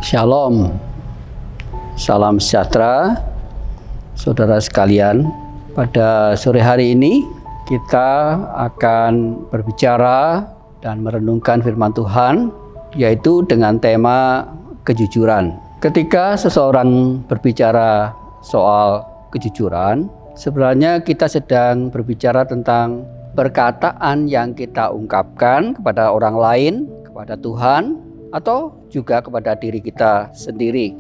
Shalom, salam sejahtera, saudara sekalian. Pada sore hari ini kita akan berbicara dan merenungkan firman Tuhan, yaitu dengan tema kejujuran. Ketika seseorang berbicara soal kejujuran, sebenarnya kita sedang berbicara tentang perkataan yang kita ungkapkan kepada orang lain, kepada Tuhan, atau juga kepada diri kita sendiri.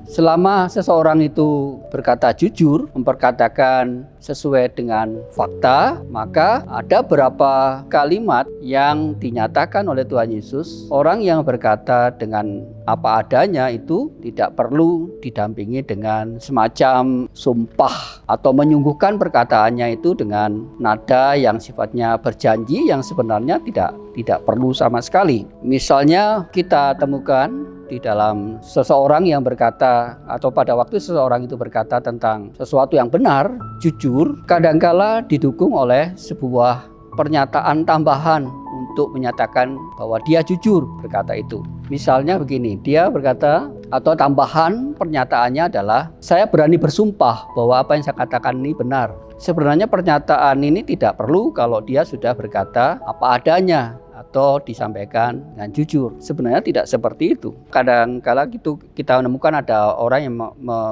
Selama seseorang itu berkata jujur, memperkatakan sesuai dengan fakta, maka ada beberapa kalimat yang dinyatakan oleh Tuhan Yesus. Orang yang berkata dengan apa adanya itu tidak perlu didampingi dengan semacam sumpah atau menyungguhkan perkataannya itu dengan nada yang sifatnya berjanji yang sebenarnya tidak perlu sama sekali. Misalnya kita temukan di dalam seseorang yang berkata, atau pada waktu seseorang itu berkata tentang sesuatu yang benar, jujur, kadangkala didukung oleh sebuah pernyataan tambahan untuk menyatakan bahwa dia jujur berkata itu. Misalnya begini, dia berkata, atau tambahan pernyataannya adalah, saya berani bersumpah bahwa apa yang saya katakan ini benar. Sebenarnya pernyataan ini tidak perlu kalau dia sudah berkata apa adanya atau disampaikan dengan jujur. Sebenarnya tidak seperti itu. Kadang-kala kita menemukan ada orang yang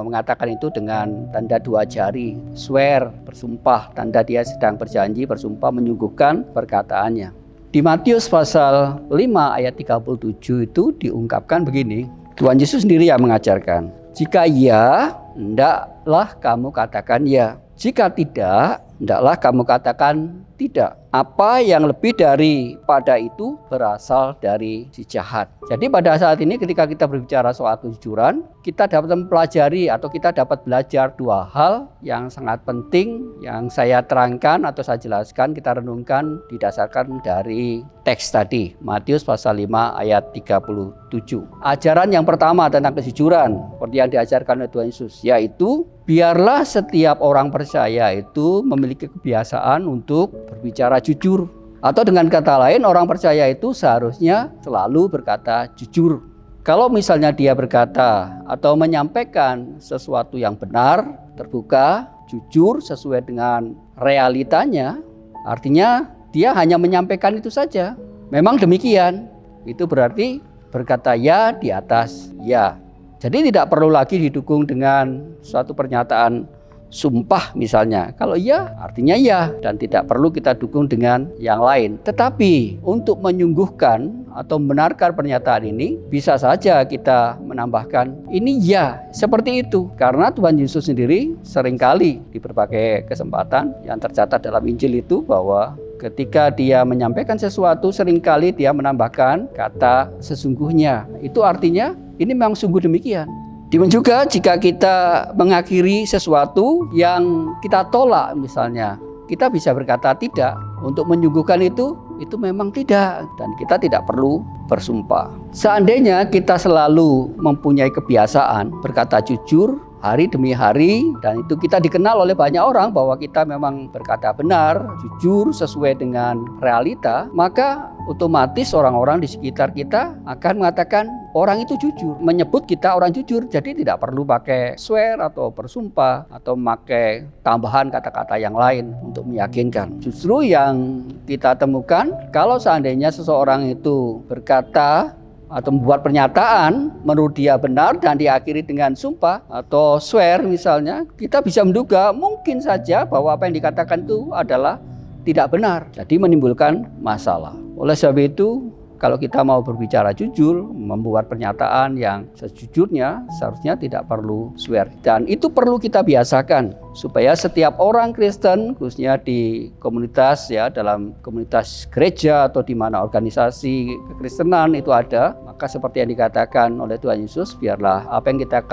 mengatakan itu dengan tanda dua jari, swear, bersumpah, tanda dia sedang berjanji, bersumpah, menyungguhkan perkataannya. Di Matius pasal 5 ayat 37 itu diungkapkan begini, Tuhan Yesus sendiri yang mengajarkan, jika ya, hendaklah kamu katakan ya. Jika tidak, hendaklah kamu katakan tidak. Apa yang lebih daripada itu berasal dari si jahat. Jadi pada saat ini ketika kita berbicara soal kejujuran, kita dapat mempelajari atau kita dapat belajar dua hal yang sangat penting yang saya terangkan atau saya jelaskan, kita renungkan didasarkan dari teks tadi, Matius pasal 5 ayat 37. Ajaran yang pertama tentang kejujuran, seperti yang diajarkan oleh Tuhan Yesus, yaitu biarlah setiap orang percaya itu memiliki kebiasaan untuk berbicara jujur. Atau dengan kata lain, orang percaya itu seharusnya selalu berkata jujur. Kalau misalnya dia berkata atau menyampaikan sesuatu yang benar, terbuka, jujur, sesuai dengan realitanya, artinya dia hanya menyampaikan itu saja. Memang demikian, itu berarti berkata ya di atas ya. Jadi tidak perlu lagi didukung dengan suatu pernyataan sumpah misalnya. Kalau ya artinya ya dan tidak perlu kita dukung dengan yang lain. Tetapi untuk menyungguhkan atau membenarkan pernyataan ini bisa saja kita menambahkan ini ya seperti itu. Karena Tuhan Yesus sendiri seringkali di berbagai kesempatan yang tercatat dalam Injil itu bahwa ketika dia menyampaikan sesuatu seringkali dia menambahkan kata sesungguhnya. Itu artinya ini memang sungguh demikian. Demikian juga jika kita mengakhiri sesuatu yang kita tolak misalnya, kita bisa berkata tidak. Untuk menyungguhkan itu memang tidak dan kita tidak perlu bersumpah. Seandainya kita selalu mempunyai kebiasaan berkata jujur hari demi hari dan itu kita dikenal oleh banyak orang bahwa kita memang berkata benar, jujur sesuai dengan realita, maka otomatis orang-orang di sekitar kita akan mengatakan orang itu jujur, menyebut kita orang jujur. Jadi tidak perlu pakai swear atau bersumpah atau memakai tambahan kata-kata yang lain untuk meyakinkan. Justru yang kita temukan kalau seandainya seseorang itu berkata atau membuat pernyataan menurut dia benar dan diakhiri dengan sumpah atau swear misalnya, kita bisa menduga mungkin saja bahwa apa yang dikatakan itu adalah tidak benar, jadi menimbulkan masalah. Oleh sebab itu, kalau kita mau berbicara jujur, membuat pernyataan yang sejujurnya, seharusnya tidak perlu swear. Dan itu perlu kita biasakan supaya setiap orang Kristen, khususnya di komunitas ya, dalam komunitas gereja atau di mana organisasi kekristenan itu ada, maka seperti yang dikatakan oleh Tuhan Yesus, biarlah apa yang kita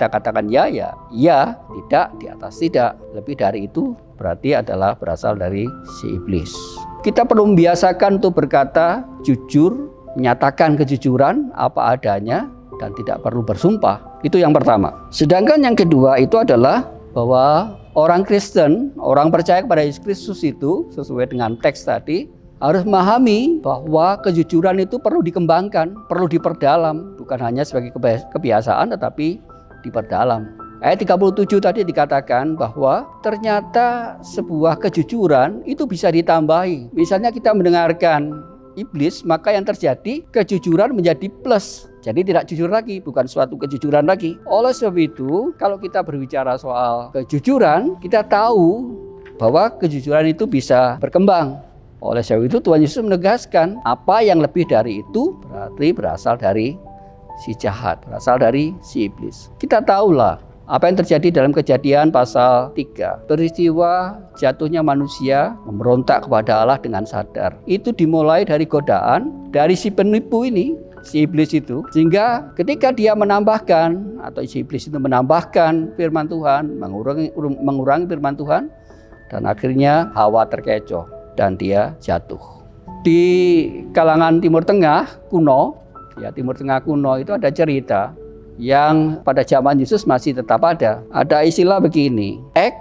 katakan ya, tidak, di atas tidak. Lebih dari itu berarti adalah berasal dari si iblis. Kita perlu membiasakan untuk berkata jujur, menyatakan kejujuran apa adanya dan tidak perlu bersumpah. Itu yang pertama. Sedangkan yang kedua itu adalah bahwa orang Kristen, orang percaya kepada Yesus Kristus itu sesuai dengan teks tadi harus memahami bahwa kejujuran itu perlu dikembangkan, perlu diperdalam, bukan hanya sebagai kebiasaan tetapi diperdalam. Ayat 37 tadi dikatakan bahwa ternyata sebuah kejujuran itu bisa ditambahi. Misalnya kita mendengarkan iblis, maka yang terjadi kejujuran menjadi plus. Jadi tidak jujur lagi, bukan suatu kejujuran lagi. Oleh sebab itu, kalau kita berbicara soal kejujuran, kita tahu bahwa kejujuran itu bisa berkembang. Oleh sebab itu Tuhan Yesus menegaskan apa yang lebih dari itu berarti berasal dari si jahat, berasal dari si iblis. Kita tahulah apa yang terjadi dalam Kejadian pasal 3. Peristiwa jatuhnya manusia memberontak kepada Allah dengan sadar. Itu dimulai dari godaan dari si penipu ini, si iblis itu. Sehingga ketika dia menambahkan atau si iblis itu menambahkan firman Tuhan, mengurangi firman Tuhan, dan akhirnya Hawa terkecoh dan dia jatuh. Di kalangan Timur Tengah kuno, ya Timur Tengah kuno itu ada cerita yang pada zaman Yesus masih tetap ada. Ada istilah begini, ek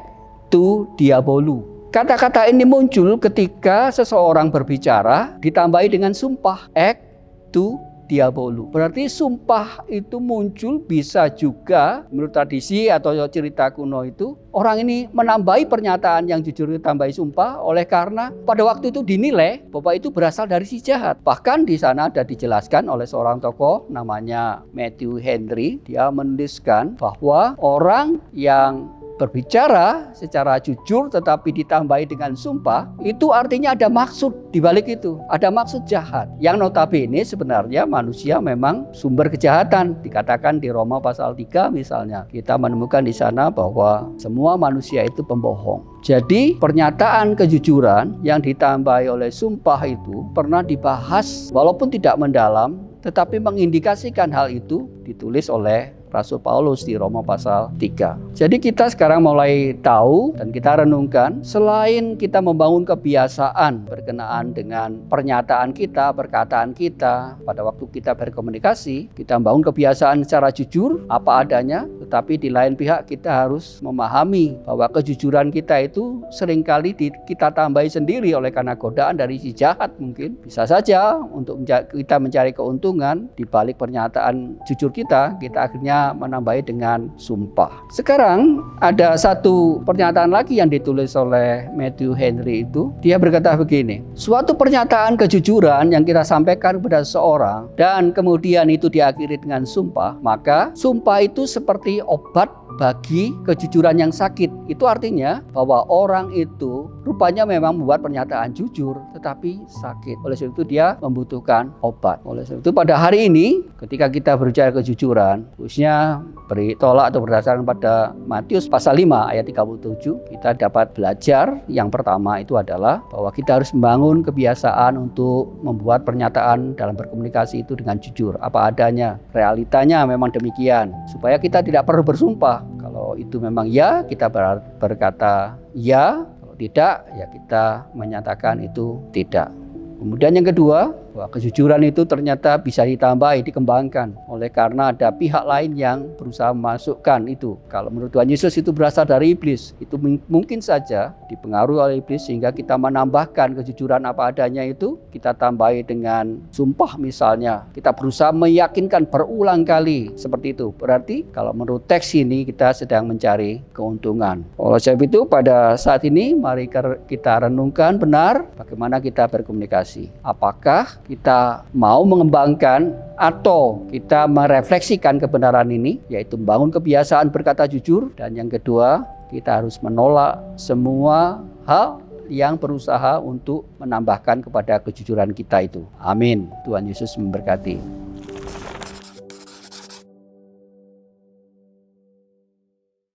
tu diabolu. Kata-kata ini muncul ketika seseorang berbicara ditambahi dengan sumpah, ek tu diabolu. Berarti sumpah itu muncul bisa juga menurut tradisi atau cerita kuno itu orang ini menambahi pernyataan yang jujur ditambahi sumpah oleh karena pada waktu itu dinilai bahwa itu berasal dari si jahat. Bahkan di sana ada dijelaskan oleh seorang tokoh namanya Matthew Henry. Dia menuliskan bahwa orang yang berbicara secara jujur tetapi ditambahi dengan sumpah, itu artinya ada maksud di balik itu, ada maksud jahat. Yang notabene sebenarnya manusia memang sumber kejahatan. Dikatakan di Roma pasal 3 misalnya, kita menemukan di sana bahwa semua manusia itu pembohong. Jadi pernyataan kejujuran yang ditambahi oleh sumpah itu pernah dibahas walaupun tidak mendalam, tetapi mengindikasikan hal itu ditulis oleh Rasul Paulus di Roma pasal 3. Jadi kita sekarang mulai tahu dan kita renungkan, selain kita membangun kebiasaan berkenaan dengan pernyataan kita, perkataan kita, pada waktu kita berkomunikasi, kita membangun kebiasaan secara jujur, apa adanya, tetapi di lain pihak kita harus memahami bahwa kejujuran kita itu seringkali kita tambahi sendiri oleh karena godaan dari si jahat mungkin. Bisa saja untuk kita mencari keuntungan di balik pernyataan jujur kita akhirnya menambahi dengan sumpah. Sekarang ada satu pernyataan lagi yang ditulis oleh Matthew Henry itu. Dia berkata begini, suatu pernyataan kejujuran yang kita sampaikan kepada seseorang dan kemudian itu diakhiri dengan sumpah, maka sumpah itu seperti obat bagi kejujuran yang sakit. Itu artinya bahwa orang itu rupanya memang membuat pernyataan jujur tetapi sakit. Oleh sebab itu dia membutuhkan obat. Oleh sebab itu pada hari ini ketika kita berbicara kejujuran, khususnya tolak atau berdasarkan pada Matius pasal 5 ayat 37, kita dapat belajar yang pertama itu adalah bahwa kita harus membangun kebiasaan untuk membuat pernyataan dalam berkomunikasi itu dengan jujur, apa adanya. Realitanya memang demikian, supaya kita tidak perlu bersumpah. Kalau itu memang ya, kita berkata ya. Kalau tidak, ya kita menyatakan itu tidak. Kemudian yang kedua, bahwa kejujuran itu ternyata bisa ditambahi, dikembangkan oleh karena ada pihak lain yang berusaha memasukkan itu. Kalau menurut Tuhan Yesus itu berasal dari iblis, itu mungkin saja dipengaruhi oleh iblis sehingga kita menambahkan kejujuran apa adanya itu, kita tambahi dengan sumpah misalnya. Kita berusaha meyakinkan berulang kali seperti itu. Berarti kalau menurut teks ini kita sedang mencari keuntungan. Oleh sebab itu pada saat ini mari kita renungkan benar bagaimana kita berkomunikasi. Apakah kita mau mengembangkan atau kita merefleksikan kebenaran ini, yaitu membangun kebiasaan berkata jujur. Dan yang kedua, kita harus menolak semua hal yang berusaha untuk menambahkan kepada kejujuran kita itu. Amin. Tuhan Yesus memberkati.